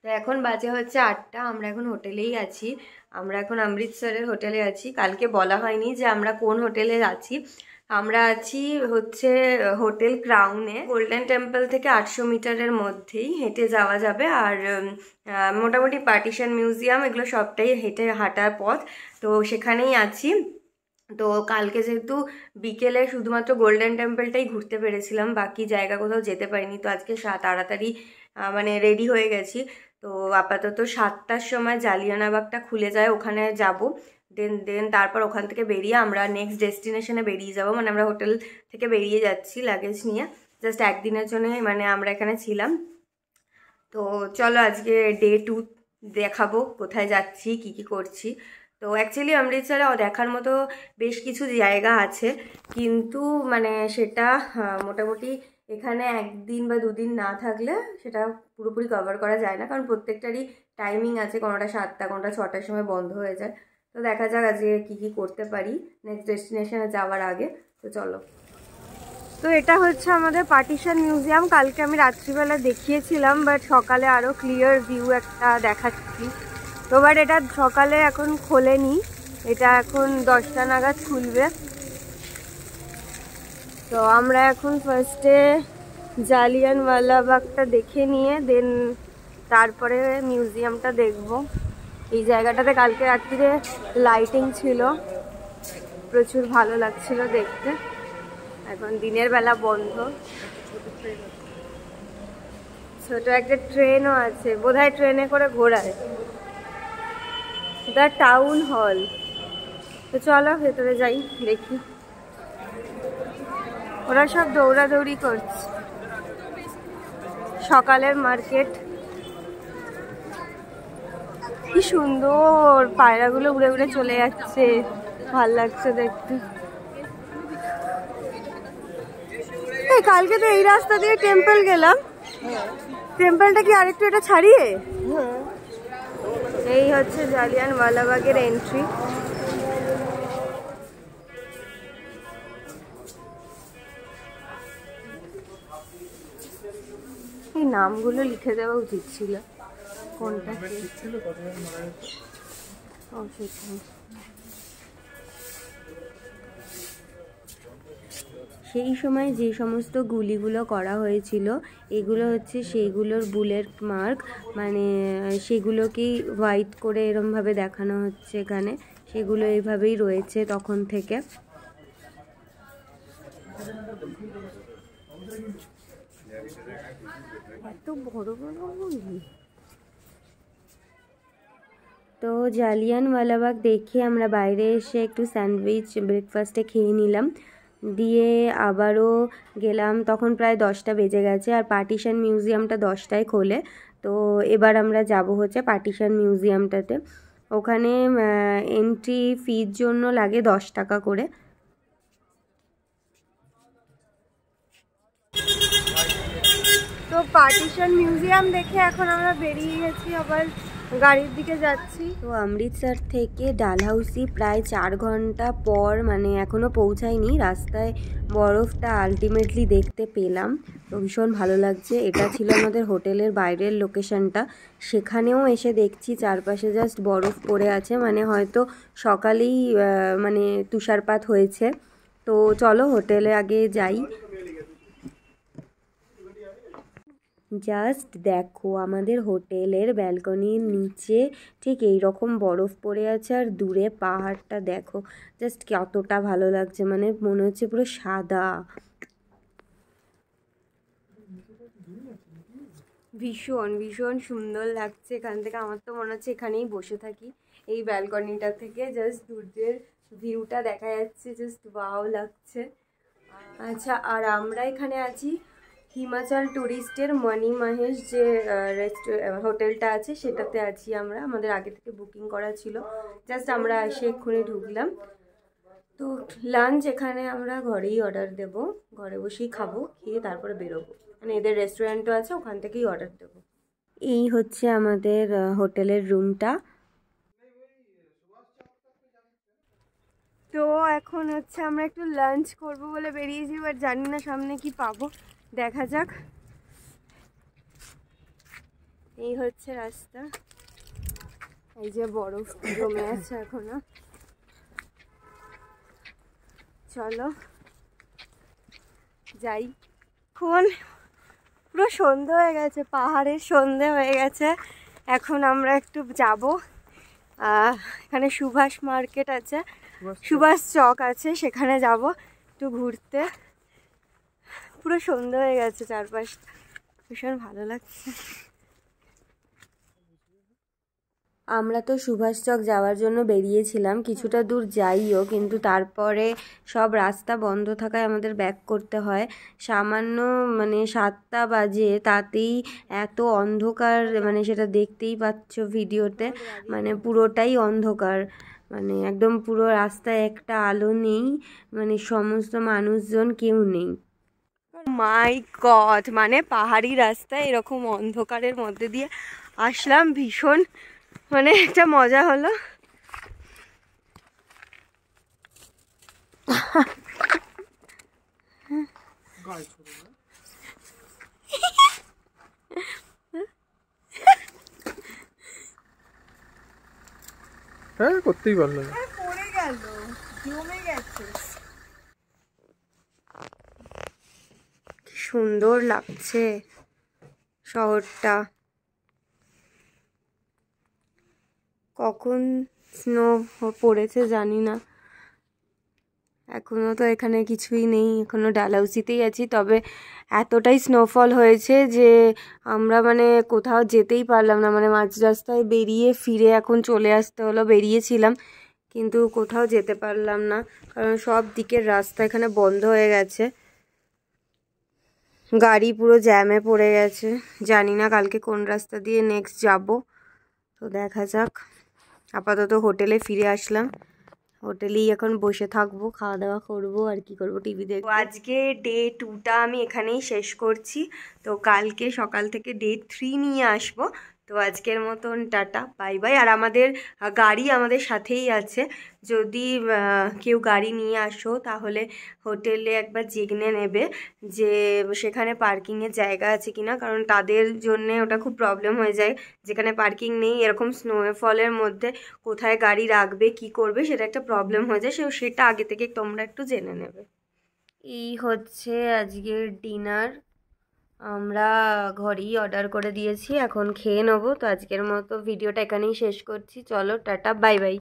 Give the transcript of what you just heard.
তো এখন বাজে হচ্ছে 8টা, আমরা এখন হোটেলেই আছি। আমরা এখন অমৃতসরের হোটেলে আছি। কালকে বলা হয়নি যে আমরা কোন হোটেলে আছি। আমরা আছি হচ্ছে হোটেল ক্রাউনে। গোল্ডেন টেম্পল থেকে 800 মিটারের মধ্যেই হেঁটে যাওয়া যাবে। আর মোটামুটি পার্টিশন মিউজিয়াম এগুলো সবটাই হেঁটে হাঁটার পথ। তো সেখানেই আছি। তো কালকে যেহেতু বিকেলে শুধুমাত্র গোল্ডেন টেম্পলটাই ঘুরতে পেরেছিলাম, বাকি জায়গা কোথাও যেতে পারিনি, তো আজকে তাড়াতাড়ি মানে রেডি হয়ে গেছি। তো আপাতত 7টার সময় জালিয়ানাবাগটা খুলে যায়, ওখানে যাব। দেন তারপর ওখান থেকে বেরিয়ে আমরা নেক্সট ডেস্টিনেশনে বেরিয়ে যাব। মানে আমরা হোটেল থেকে বেরিয়ে যাচ্ছি লাগেজ নিয়ে, জাস্ট একদিনের জন্য মানে আমরা এখানে ছিলাম। তো চলো আজকে ডে 2 দেখাবো কোথায় যাচ্ছি, কি কি করছি। তো অ্যাকচুয়ালি অমৃতসরে দেখার মতো বেশ কিছু জায়গা আছে, কিন্তু মানে সেটা মোটামুটি এখানে একদিন বা দুদিন না থাকলে সেটা পুরোপুরি কভার করা যায় না, কারণ প্রত্যেকটারই টাইমিং আছে। কোনোটা 7টা, কোনোটা 6টার সময় বন্ধ হয়ে যায়। তো দেখা যাক আজকে কী কী করতে পারি নেক্সট ডেস্টিনেশনে যাওয়ার আগে। তো চলো। তো এটা হচ্ছে আমাদের পার্টিশন মিউজিয়াম। কালকে আমি রাত্রিবেলা দেখিয়েছিলাম, বাট সকালে আরও ক্লিয়ার ভিউ একটা দেখাচ্ছি। তো বাট এটা সকালে এখন খোলেনি, এটা এখন 10টা নাগাদ খুলবে। তো আমরা এখন ফার্স্টে জালিয়ানওয়ালাবাগটা দেখে নিয়ে দেন তারপরে মিউজিয়ামটা দেখব। এই জায়গাটাতে কালকে রাত্রিরে লাইটিং ছিল, প্রচুর ভালো লাগছিল দেখতে। এখন দিনের বেলা বন্ধ। ছোট একটা ট্রেনও আছে, বোধহয় ট্রেনে করে ঘোরায়। The town hall. তো চলো ভেতরে যাই, দেখি। ওরা সব দৌড়াদৌড়ি করছে। সকালের মার্কেট, কি সুন্দর পায়রাগুলো উড়ে উড়ে চলে যাচ্ছে, ভাল লাগছে দেখতে। কালকে তো এই রাস্তা দিয়ে টেম্পল গেলাম, টেম্পলটা কি আরেকটু এটা ছাড়িয়ে? এই হচ্ছে জালিয়ানওয়ালাবাগের এন্ট্রি। এই নামগুলো লিখে দেওয়া উচিত ছিল, কোনটা ও সেখানে। সেই সময় যে সমস্ত গুলিগুলো করা হয়েছিল এগুলো হচ্ছে সেইগুলোর বুলেট মার্ক, মানে সেগুলোকেই হোয়াইট করে এরমভাবে দেখানো হচ্ছে এখানে। সেগুলো এইভাবেই রয়েছে তখন থেকে। এত বড় বড় গুলি। তো জালিয়ানওয়ালাবাগ দেখে আমরা বাইরে এসে একটু স্যান্ডউইচ ব্রেকফাস্টে খেয়ে নিলাম, দিয়ে আবারও গেলাম। তখন প্রায় 10টা বেজে গেছে, আর পার্টিশন মিউজিয়ামটা 10টায় খোলে। তো এবার আমরা যাব হচ্ছে পার্টিশন মিউজিয়ামটাতে। ওখানে এন্ট্রি ফির জন্য লাগে 10 টাকা করে। তো পার্টিশন মিউজিয়াম দেখে এখন আমরা বেরিয়ে গেছি, আবার গাড়ির দিকে যাচ্ছি। তো অমৃতসর থেকে ডালহাউসি প্রায় 4 ঘন্টা পর, মানে এখনও পৌঁছায়নি। রাস্তায় বরফটা আলটিমেটলি দেখতে পেলাম, তো ভীষণ ভালো লাগছে। এটা ছিল আমাদের হোটেলের বাইরের লোকেশনটা। সেখানেও এসে দেখছি চারপাশে জাস্ট বরফ পড়ে আছে, মানে হয়তো সকালেই মানে তুষারপাত হয়েছে। তো চলো হোটেলে আগে যাই। জাস্ট দেখো আমাদের হোটেলের ব্যালকনির নিচে ঠিক এই রকম বরফ পড়ে আছে, আর দূরে পাহাড়টা দেখো, জাস্ট কতটা ভালো লাগছে, মানে মনে হচ্ছে পুরো সাদা। ভীষণ ভীষণ সুন্দর লাগছে এখান থেকে। আমার তো মনে হচ্ছে এখানেই বসে থাকি, এই ব্যালকনিটা থেকে জাস্ট সূর্যের ভিউটা দেখা যাচ্ছে, জাস্ট ওয়াও লাগছে। আচ্ছা, আর আমরা এখানে আছি হিমাচল ট্যুরিস্টের মণি মহেশ যে হোটেলটা আছে সেটাতে আছি আমরা। আমাদের আগে থেকে বুকিং করা ছিল, জাস্ট আমরা এসে এক্ষুনি ঢুকলাম। তো লাঞ্চ এখানে আমরা ঘরেই অর্ডার দেব, ঘরে বসেই খাবো, খেয়ে তারপরে বেরোবো। মানে এদের রেস্টুরেন্টও আছে, ওখান থেকেই অর্ডার দেবো। এই হচ্ছে আমাদের হোটেলের রুমটা। তো এখন হচ্ছে আমরা একটু লাঞ্চ করব বলে বেরিয়েছি, বাট জানি না সামনে কি পাবো, দেখা যাক। এই হচ্ছে রাস্তা, এই যে বরফ জমে আছে এখনো। চলো যাই। এখন পুরো সন্ধে হয়ে গেছে, পাহাড়ের সন্ধে হয়ে গেছে। এখন আমরা একটু যাব, এখানে সুভাষ মার্কেট আছে, সুভাষ চক আছে, সেখানে যাব একটু ঘুরতে। পুরো সন্ধে হয়ে গেছে, চারপাশ ভীষণ ভালো লাগছে। আমরা তো সুভাষ চক যাওয়ার জন্য বেরিয়েছিলাম, কিছুটা দূর যাইও, কিন্তু তারপরে সব রাস্তা বন্ধ থাকায় আমাদের ব্যাক করতে হয়। সামান্য 7টা বাজে, তাতেই এত অন্ধকার, সেটা দেখতেই পাচ্ছ ভিডিওতে, পুরোটাই অন্ধকার, একদম পুরো রাস্তায় একটা আলো নেই, সমস্ত মানুষজন কেউ নেই। মাই গড, পাহাড়ি রাস্তায় এরকম অন্ধকারের মধ্যে দিয়ে আসলাম, ভীষণ একটা মজা হলো। হ্যাঁ, করতেই পারলো না, পড়ে গেল, জমে গেছে। সুন্দর লাগছে শহরটা। কখন স্নো পড়েছে জানি না, এখনো তো এখানে কিছুই নেই, এখনো ডালহাউসিতেই আছি। তবে এতটাই স্নোফল হয়েছে যে আমরা কোথাও যেতেই পারলাম না, মাঝ রাস্তায় বেরিয়ে ফিরে এখন চলে আসতে হলো। বেরিয়েছিলাম কিন্তু কোথাও যেতে পারলাম না, কারণ সব দিকের রাস্তা এখানে বন্ধ হয়ে গেছে, গাড়ি পুরো জ্যামে পড়ে গেছে। জানি না কালকে কোন রাস্তা দিয়ে নেক্সট যাব, তো দেখা যাক। আপাতত হোটেলে ফিরে আসলাম, হোটেলেই এখন বসে থাকবো, খাওয়া দাওয়া করবো, আর কি করবো, টিভি দেখবো। আজকে ডে 2টা আমি এখানেই শেষ করছি, তো কালকে সকাল থেকে ডে 3 নিয়ে আসবো। তো আজকের মতন টাটা, বাই বাই। আর আমাদের গাড়ি আমাদের সাথেই আছে, যদি কেউ গাড়ি নিয়ে আসো তাহলে হোটেলে একবার জেনে নেবে যে সেখানে পার্কিংয়ের জায়গা আছে কিনা, কারণ তাদের জন্যে ওটা খুব প্রবলেম হয়ে যায়, যেখানে পার্কিং নেই এরকম স্নোফলের মধ্যে কোথায় গাড়ি রাখবে, কি করবে, সেটা একটা প্রবলেম হয়ে যায়, সেটা আগে থেকে তোমরা একটু জেনে নেবে। এই হচ্ছে আজকের ডিনার, আমরা ঘরেই অর্ডার করে দিয়েছি, এখন খেয়ে নেবো। তো আজকের মতো ভিডিওটা এখানেই শেষ করছি, চলো টাটা, বাই বাই।